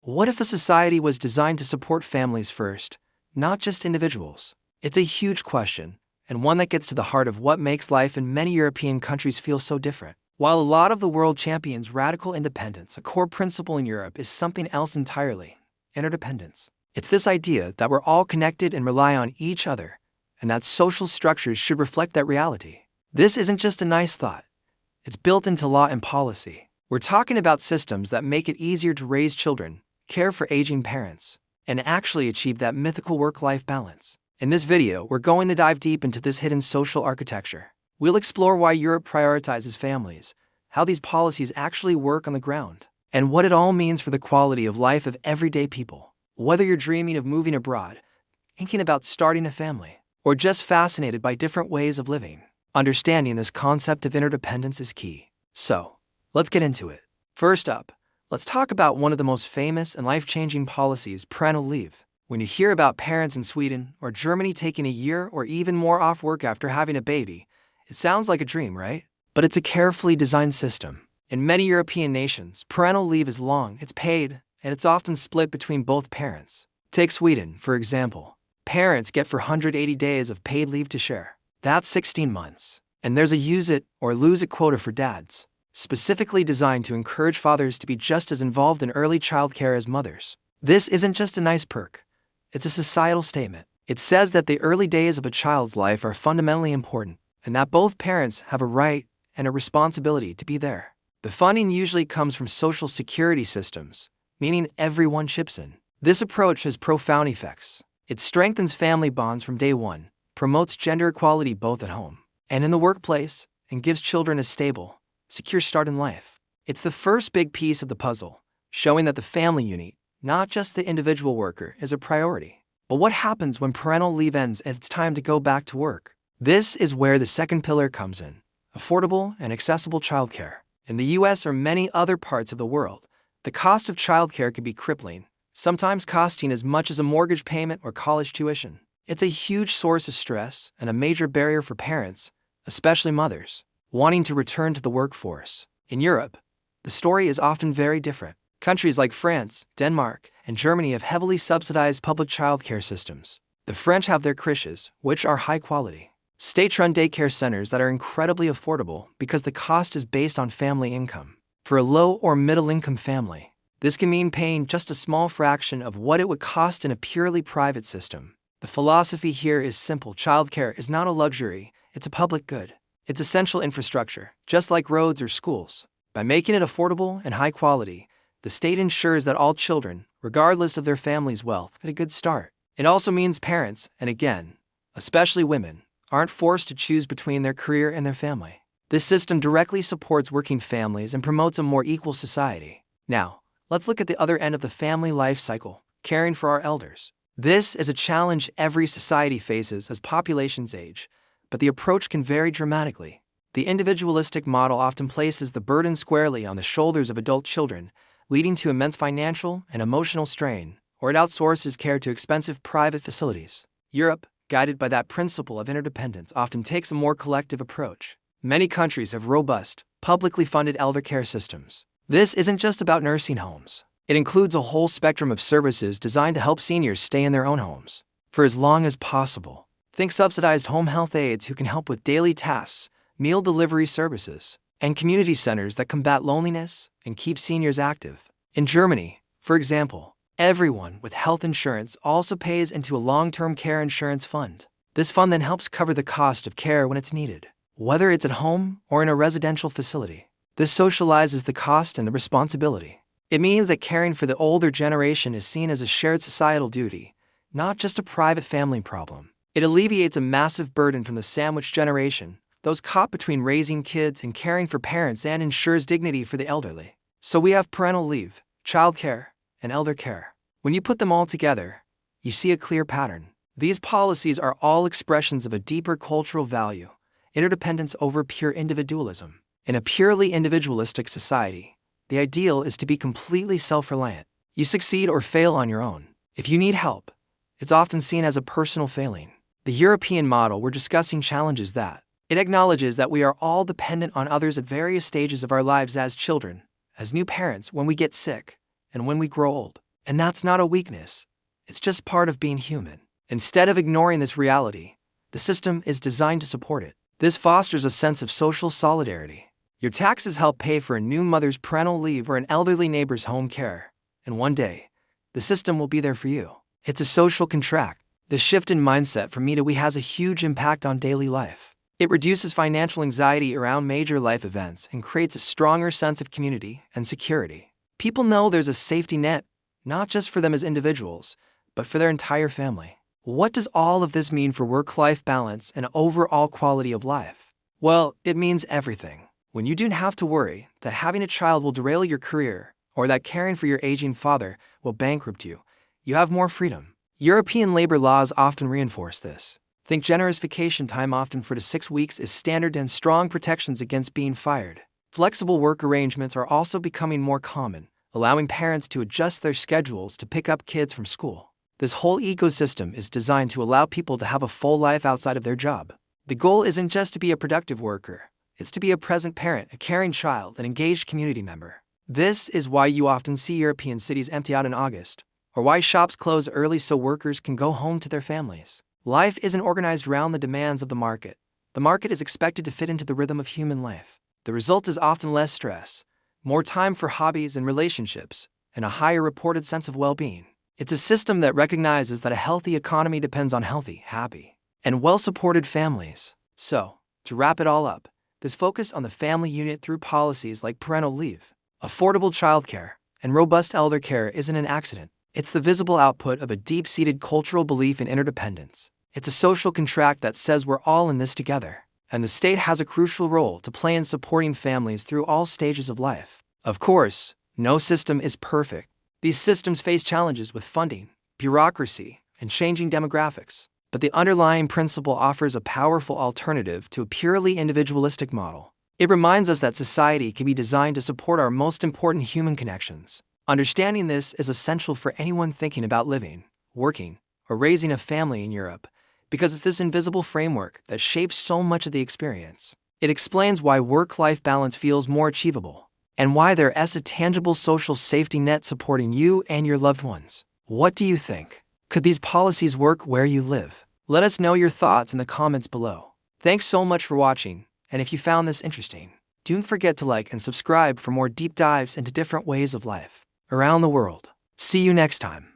What if a society was designed to support families first, not just individuals? It's a huge question, and one that gets to the heart of what makes life in many European countries feel so different. While a lot of the world champions radical independence, a core principle in Europe is something else entirely: interdependence. It's this idea that we're all connected and rely on each other, and that social structures should reflect that reality. This isn't just a nice thought. It's built into law and policy. We're talking about systems that make it easier to raise children, care for aging parents, and actually achieve that mythical work-life balance. In this video, we're going to dive deep into this hidden social architecture. We'll explore why Europe prioritizes families, how these policies actually work on the ground, and what it all means for the quality of life of everyday people. Whether you're dreaming of moving abroad, thinking about starting a family, or just fascinated by different ways of living, understanding this concept of interdependence is key. So, let's get into it. First up, let's talk about one of the most famous and life-changing policies: parental leave. When you hear about parents in Sweden or Germany taking a year or even more off work after having a baby, it sounds like a dream, right? But it's a carefully designed system. In many European nations, parental leave is long, it's paid, and it's often split between both parents. Take Sweden, for example. Parents get 480 days of paid leave to share. That's 16 months. And there's a use it or lose it quota for dads, specifically designed to encourage fathers to be just as involved in early childcare as mothers. This isn't just a nice perk. It's a societal statement. It says that the early days of a child's life are fundamentally important, and that both parents have a right and a responsibility to be there. The funding usually comes from social security systems, meaning everyone chips in. This approach has profound effects. It strengthens family bonds from day one, promotes gender equality both at home and in the workplace, and gives children a stable, secure start in life. It's the first big piece of the puzzle, showing that the family unit, not just the individual worker, is a priority. But what happens when parental leave ends and it's time to go back to work? This is where the second pillar comes in: affordable and accessible childcare. In the US or many other parts of the world, the cost of childcare can be crippling, sometimes costing as much as a mortgage payment or college tuition. It's a huge source of stress and a major barrier for parents, especially mothers, wanting to return to the workforce. In Europe, the story is often very different. Countries like France, Denmark, and Germany have heavily subsidized public childcare systems. The French have their crèches, which are high quality, state-run daycare centers that are incredibly affordable because the cost is based on family income. For a low or middle-income family, this can mean paying just a small fraction of what it would cost in a purely private system. The philosophy here is simple: childcare is not a luxury, it's a public good. It's essential infrastructure, just like roads or schools. By making it affordable and high quality, the state ensures that all children, regardless of their family's wealth, get a good start. It also means parents, and again, especially women, aren't forced to choose between their career and their family. This system directly supports working families and promotes a more equal society. Now, let's look at the other end of the family life cycle: caring for our elders. This is a challenge every society faces as populations age, but the approach can vary dramatically. The individualistic model often places the burden squarely on the shoulders of adult children, leading to immense financial and emotional strain, or it outsources care to expensive private facilities. Europe, guided by that principle of interdependence, often takes a more collective approach. Many countries have robust, publicly funded elder care systems. This isn't just about nursing homes. It includes a whole spectrum of services designed to help seniors stay in their own homes for as long as possible. Think subsidized home health aides who can help with daily tasks, meal delivery services, and community centers that combat loneliness and keep seniors active. In Germany, for example, everyone with health insurance also pays into a long-term care insurance fund. This fund then helps cover the cost of care when it's needed, whether it's at home or in a residential facility. This socializes the cost and the responsibility. It means that caring for the older generation is seen as a shared societal duty, not just a private family problem. It alleviates a massive burden from the sandwich generation, those caught between raising kids and caring for parents, and ensures dignity for the elderly. So we have parental leave, childcare, and elder care. When you put them all together, you see a clear pattern. These policies are all expressions of a deeper cultural value: interdependence over pure individualism. In a purely individualistic society, the ideal is to be completely self-reliant. You succeed or fail on your own. If you need help, it's often seen as a personal failing. The European model we're discussing challenges that. It acknowledges that we are all dependent on others at various stages of our lives: as children, as new parents, when we get sick, and when we grow old. And that's not a weakness. It's just part of being human. Instead of ignoring this reality, the system is designed to support it. This fosters a sense of social solidarity. Your taxes help pay for a new mother's parental leave or an elderly neighbor's home care. And one day, the system will be there for you. It's a social contract. The shift in mindset from me to we has a huge impact on daily life. It reduces financial anxiety around major life events and creates a stronger sense of community and security. People know there's a safety net, not just for them as individuals, but for their entire family. What does all of this mean for work-life balance and overall quality of life? Well, it means everything. When you don't have to worry that having a child will derail your career or that caring for your aging father will bankrupt you, you have more freedom. European labor laws often reinforce this. Think generous vacation time, often 4 to 6 weeks, is standard, and strong protections against being fired. Flexible work arrangements are also becoming more common, allowing parents to adjust their schedules to pick up kids from school. This whole ecosystem is designed to allow people to have a full life outside of their job. The goal isn't just to be a productive worker, it's to be a present parent, a caring child, an engaged community member. This is why you often see European cities empty out in August, or why shops close early so workers can go home to their families. Life isn't organized around the demands of the market. The market is expected to fit into the rhythm of human life. The result is often less stress, more time for hobbies and relationships, and a higher reported sense of well-being. It's a system that recognizes that a healthy economy depends on healthy, happy, and well-supported families. So, to wrap it all up, this focus on the family unit through policies like parental leave, affordable childcare, and robust elder care isn't an accident. It's the visible output of a deep-seated cultural belief in interdependence. It's a social contract that says we're all in this together, and the state has a crucial role to play in supporting families through all stages of life. Of course, no system is perfect. These systems face challenges with funding, bureaucracy, and changing demographics, but the underlying principle offers a powerful alternative to a purely individualistic model. It reminds us that society can be designed to support our most important human connections. Understanding this is essential for anyone thinking about living, working, or raising a family in Europe, because it's this invisible framework that shapes so much of the experience. It explains why work-life balance feels more achievable, and why there is a tangible social safety net supporting you and your loved ones. What do you think? Could these policies work where you live? Let us know your thoughts in the comments below. Thanks so much for watching, and if you found this interesting, don't forget to like and subscribe for more deep dives into different ways of life around the world. See you next time.